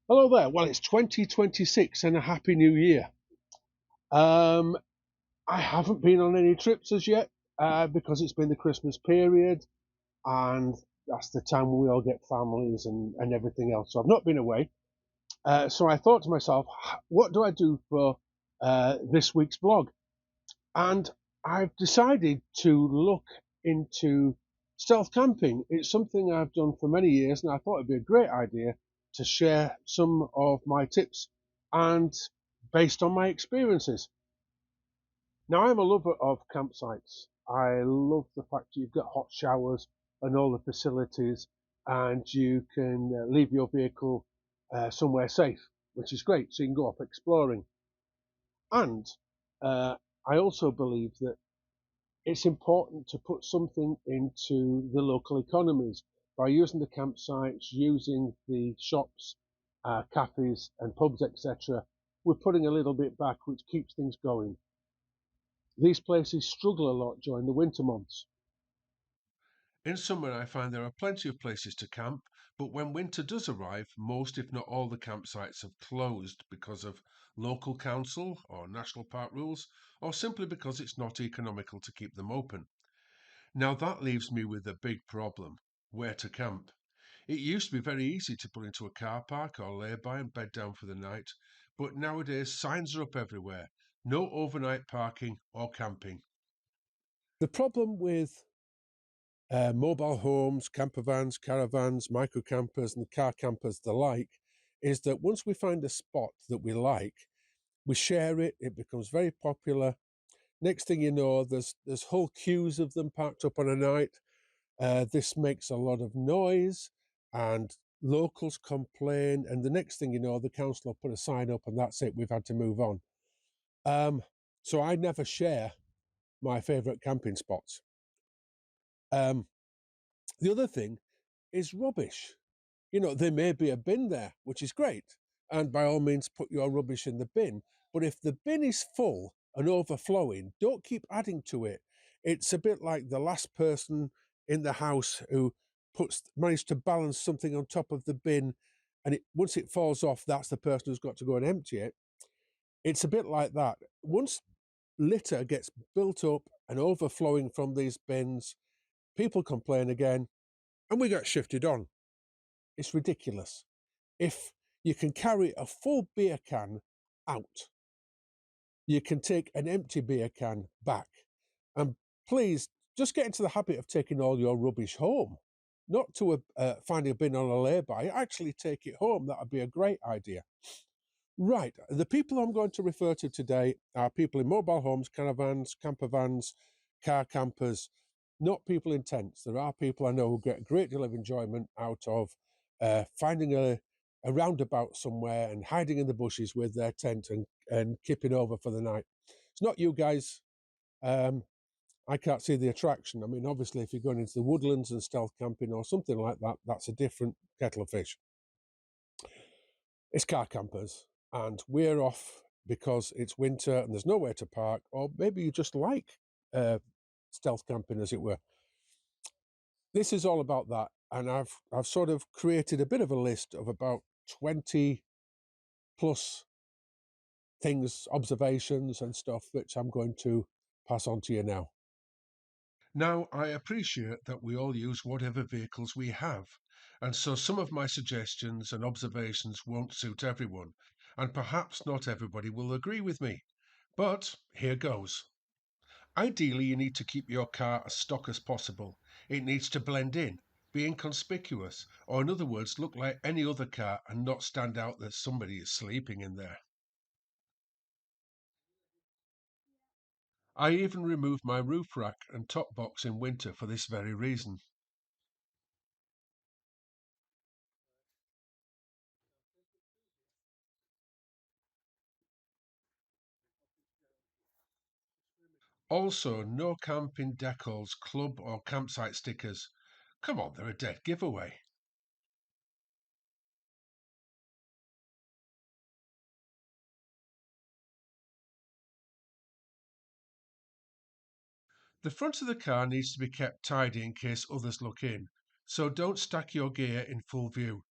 Hello there. Well, it's 2026 and a happy new year. Um, I haven't been on any trips as yet because it's been the Christmas period and that's the time when we all get families and everything else. So I've not been away. So I thought to myself, what do I do for this week's blog? And I've decided to look into stealth camping. It's something I've done for many years, and I thought it'd be a great idea to share some of my tips and based on my experiences. Now, I'm a lover of campsites. I love the fact you've got hot showers and all the facilities, and you can leave your vehicle somewhere safe, which is great. So you can go off exploring. And I also believe that it's important to put something into the local economies by using the campsites, using the shops, cafes, and pubs, etc. We're putting a little bit back, which keeps things going. These places struggle a lot during the winter months. In summer, I find there are plenty of places to camp, but when winter does arrive, most, if not all, the campsites have closed because of local council or national park rules, or simply because it's not economical to keep them open. Now, that leaves me with a big problem: where to camp. It used to be very easy to pull into a car park or lay by and bed down for the night, but nowadays signs are up everywhere: no overnight parking or camping. The problem with mobile homes, camper vans, caravans, micro campers, and car campers, the like, is that once we find a spot that we like, we share it, it becomes very popular. Next thing you know, there's whole queues of them parked up on a night. This makes a lot of noise, and locals complain. And the next thing you know, the council will put a sign up, and that's it. We've had to move on. Um, so I never share my favourite camping spots. Um, the other thing is rubbish. You know, there may be a bin there, which is great, and by all means, put your rubbish in the bin. But if the bin is full and overflowing, don't keep adding to it. It's a bit like the last person in the house who puts managed to balance something on top of the bin, and once it falls off, that's the person who's got to go and empty it. It's a bit like that. Once litter gets built up and overflowing from these bins, people complain again, and we get shifted on. It's ridiculous. If you can carry a full beer can out, you can take an empty beer can back. And please just get into the habit of taking all your rubbish home, not to finding a bin on a lay-by. Actually, take it home. That would be a great idea. Right. The people I'm going to refer to today are people in mobile homes, caravans, camper vans, car campers, not people in tents. There are people I know who get a great deal of enjoyment out of finding a roundabout somewhere and hiding in the bushes with their tent and kipping over for the night. It's not you guys. Um, I can't see the attraction. I mean, obviously, if you're going into the woodlands and stealth camping or something like that, that's a different kettle of fish. It's car campers, and we're off because it's winter and there's nowhere to park, or maybe you just like uh, stealth camping, as it were. This is all about that, and I've sort of created a bit of a list of about 20 plus things, observations, and stuff which I'm going to pass on to you now. Now, I appreciate that we all use whatever vehicles we have, and so some of my suggestions and observations won't suit everyone, and perhaps not everybody will agree with me. But here goes. Ideally, you need to keep your car as stock as possible. It needs to blend in, be inconspicuous, or in other words, look like any other car and not stand out that somebody is sleeping in there. I even remove my roof rack and top box in winter for this very reason. Also, no camping decals, club or campsite stickers. Come on, they're a dead giveaway. The front of the car needs to be kept tidy in case others look in, so don't stack your gear in full view.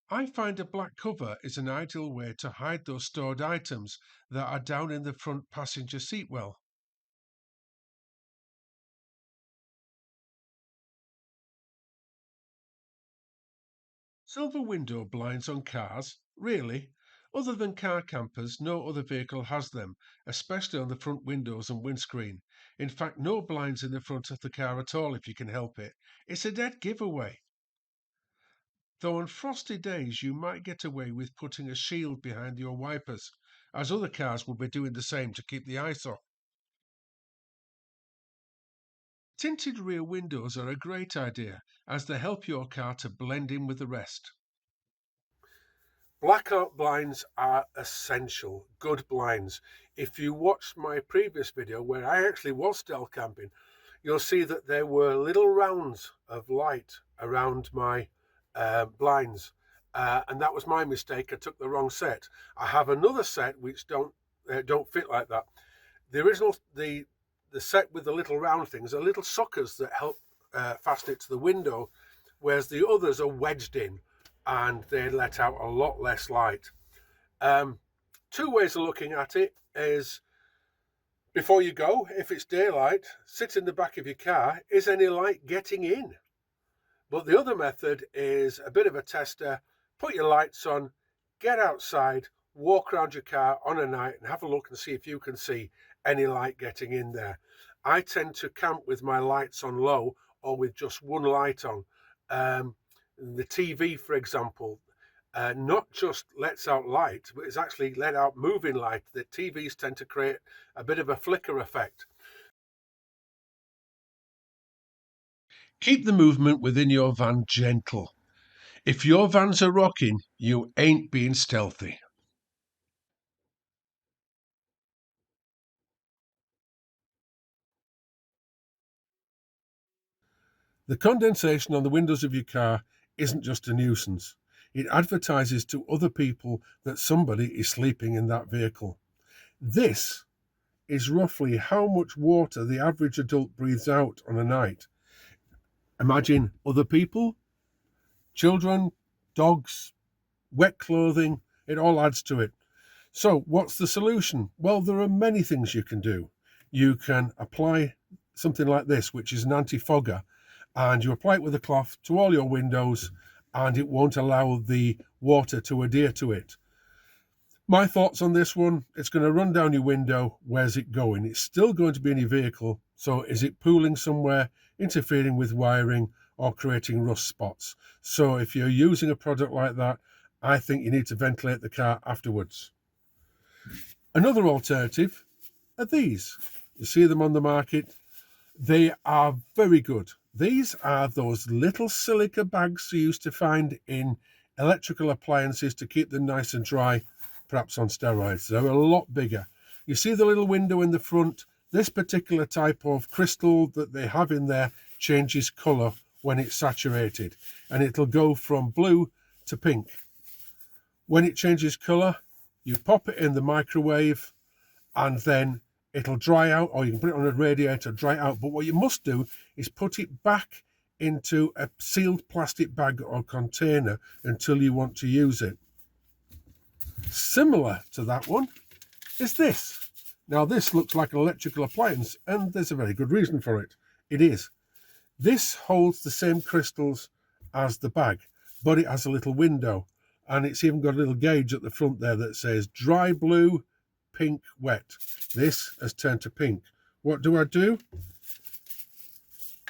I find a black cover is an ideal way to hide those stored items that are down in the front passenger seat well. Silver window blinds on cars? Really? Other than car campers, no other vehicle has them, especially on the front windows and windscreen. In fact, no blinds in the front of the car at all if you can help it. It's a dead giveaway. Though on frosty days you might get away with putting a shield behind your wipers, as other cars will be doing the same to keep the ice off. Tinted rear windows are a great idea, as they help your car to blend in with the rest. Blackout blinds are essential, good blinds. If you watched my previous video where I actually was stealth camping, you'll see that there were little rounds of light around my blinds. And that was my mistake. I took the wrong set. I have another set which don't fit like that. The original, the set with the little round things are little suckers that help fasten it to the window, whereas the others are wedged in and they let out a lot less light. Two ways of looking at it is, before you go, if it's daylight, sit in the back of your car. Is any light getting in? But the other method is a bit of a tester. Put your lights on, get outside, walk around your car on a night and have a look and see if you can see any light getting in there. I tend to camp with my lights on low or with just one light on. The TV, for example, not just lets out light, but it's actually let out moving light. The TVs tend to create a bit of a flicker effect. Keep the movement within your van gentle. If your vans are rocking, you ain't being stealthy. The condensation on the windows of your car isn't just a nuisance. It advertises to other people that somebody is sleeping in that vehicle. This is roughly how much water the average adult breathes out on a night. Imagine other people, children, dogs, wet clothing, it all adds to it. So, what's the solution? Well, there are many things you can do. You can apply something like this, which is an anti-fogger, and you apply it with a cloth to all your windows, and it won't allow the water to adhere to it. My thoughts on this one, it's going to run down your window. Where's it going? It's still going to be in your vehicle. So is it pooling somewhere, interfering with wiring, or creating rust spots? So if you're using a product like that, I think you need to ventilate the car afterwards. Another alternative are these. You see them on the market. They are very good. These are those little silica bags you used to find in electrical appliances to keep them nice and dry, perhaps on steroids. They're a lot bigger. You see the little window in the front? This particular type of crystal that they have in there changes colour when it's saturated, and it'll go from blue to pink. When it changes colour, you pop it in the microwave and then it'll dry out, or you can put it on a radiator, dry out. But what you must do is put it back into a sealed plastic bag or container until you want to use it. Similar to that one is this. Now, this looks like an electrical appliance, and there's a very good reason for it. It is. This holds the same crystals as the bag, but it has a little window, and it's even got a little gauge at the front there that says dry blue, pink, wet. This has turned to pink. What do?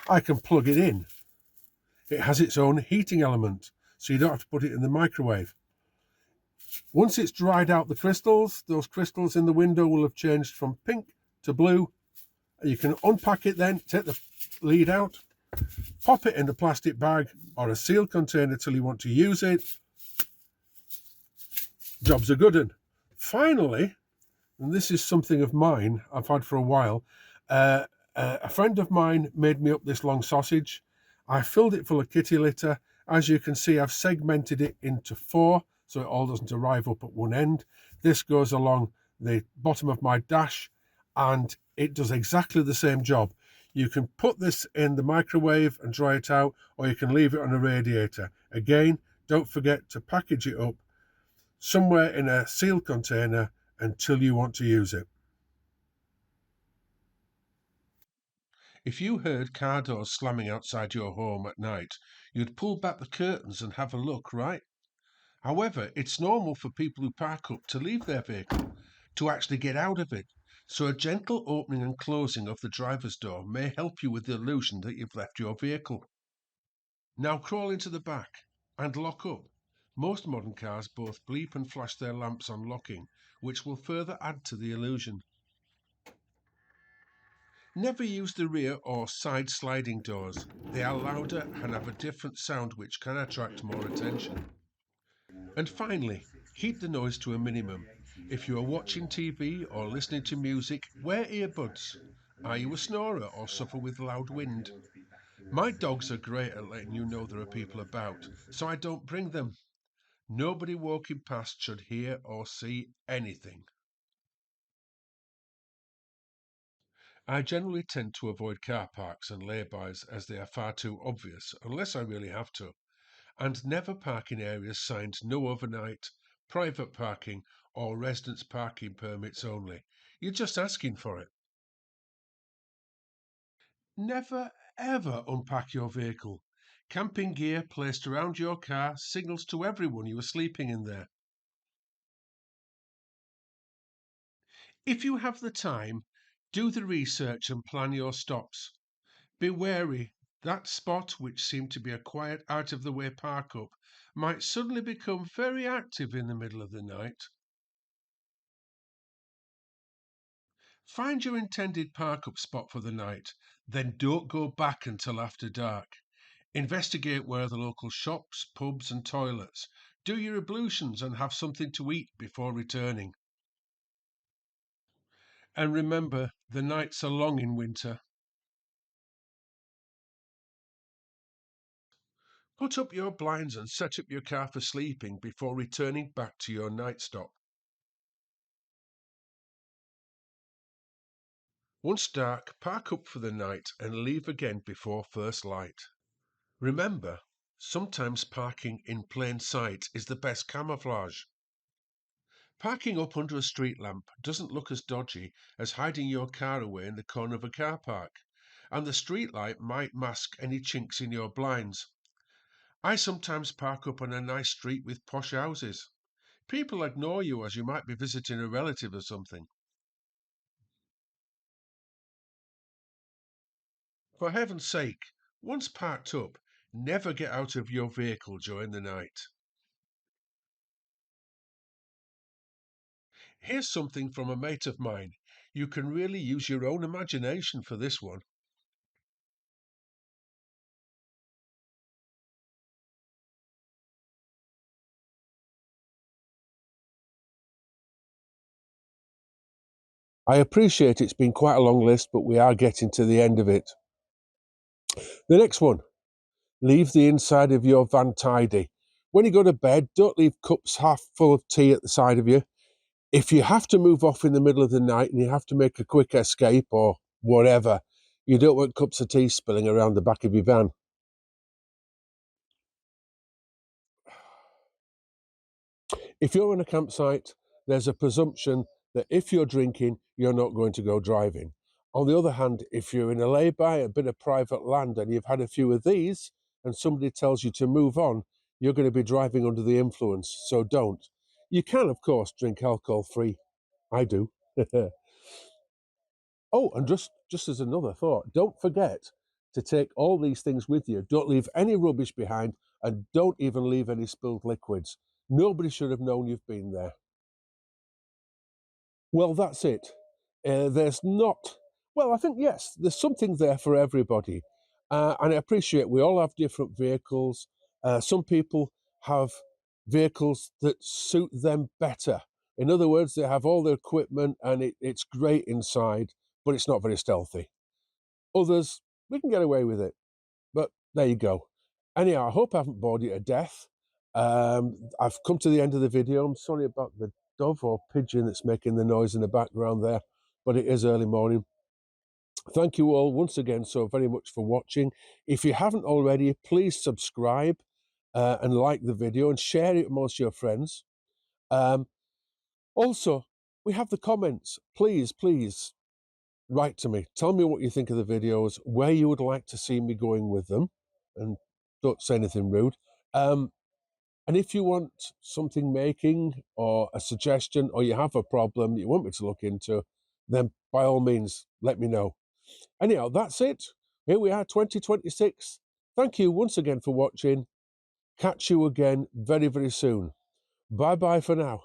I can plug it in. It has its own heating element, so you don't have to put it in the microwave. Once it's dried out the crystals, those crystals in the window will have changed from pink to blue. You can unpack it then, take the lead out, pop it in a plastic bag or a sealed container till you want to use it. Job's a good one. Finally, and this is something of mine I've had for a while, a friend of mine made me up this long sausage. I filled it full of kitty litter. As you can see, I've segmented it into 4 so it all doesn't arrive up at one end. This goes along the bottom of my dash and it does exactly the same job. You can put this in the microwave and dry it out, or you can leave it on a radiator. Again, don't forget to package it up somewhere in a sealed container until you want to use it. If you heard car doors slamming outside your home at night, you'd pull back the curtains and have a look, right? However, it's normal for people who park up to leave their vehicle, to actually get out of it. So a gentle opening and closing of the driver's door may help you with the illusion that you've left your vehicle. Now crawl into the back and lock up. Most modern cars both bleep and flash their lamps on locking, which will further add to the illusion. Never use the rear or side sliding doors. They are louder and have a different sound which can attract more attention. And finally, keep the noise to a minimum. If you are watching TV or listening to music, wear earbuds. Are you a snorer or suffer with loud wind? My dogs are great at letting you know there are people about, so I don't bring them. Nobody walking past should hear or see anything. I generally tend to avoid car parks and laybys as they are far too obvious, unless I really have to, and never park in areas signed no overnight, private parking, or residence parking permits only. You're just asking for it. Never ever unpack your vehicle. Camping gear placed around your car signals to everyone you are sleeping in there. If you have the time, do the research and plan your stops. Be wary, that spot which seemed to be a quiet, out of the way park up might suddenly become very active in the middle of the night. Find your intended park up spot for the night, then don't go back until after dark. Investigate where are the local shops, pubs, and toilets. Do your ablutions and have something to eat before returning. And remember, the nights are long in winter. Put up your blinds and set up your car for sleeping before returning back to your night stop. Once dark, park up for the night and leave again before first light. Remember, sometimes parking in plain sight is the best camouflage. Parking up under a street lamp doesn't look as dodgy as hiding your car away in the corner of a car park, and the street light might mask any chinks in your blinds. I sometimes park up on a nice street with posh houses. People ignore you as you might be visiting a relative or something. For heaven's sake, once parked up, never get out of your vehicle during the night. Here's something from a mate of mine. You can really use your own imagination for this one. I appreciate it's been quite a long list, but we are getting to the end of it. The next one, leave the inside of your van tidy. When you go to bed, don't leave cups half full of tea at the side of you. If you have to move off in the middle of the night and you have to make a quick escape or whatever, you don't want cups of tea spilling around the back of your van. If you're in a campsite, there's a presumption that if you're drinking, you're not going to go driving. On the other hand, if you're in a lay-by, a bit of private land, and you've had a few of these, and somebody tells you to move on, you're going to be driving under the influence, so don't. You can, of course, drink alcohol-free. I do. Oh, and just as another thought, don't forget to take all these things with you. Don't leave any rubbish behind, and don't even leave any spilled liquids. Nobody should have known you've been there. Well, that's it. There's not, well, I think, yes, there's something there for everybody. And I appreciate we all have different vehicles. Some people have vehicles that suit them better. In other words, they have all their equipment and it's great inside, but it's not very stealthy. Others, we can get away with it. But there you go. Anyhow, I hope I haven't bored you to death. I've come to the end of the video. I'm sorry about the dove or pigeon that's making the noise in the background there, but it is early morning. Thank you all once again so very much for watching. If you haven't already, please subscribe. and like the video and share it amongst your friends. Um, Also, we have the comments. Please write to me. Tell me what you think of the videos, where you would like to see me going with them, and don't say anything rude. And if you want something making or a suggestion, or you have a problem you want me to look into, then by all means, let me know. Anyhow, that's it. Here we are, 2026. Thank you once again for watching. Catch you again very, very soon. Bye bye for now.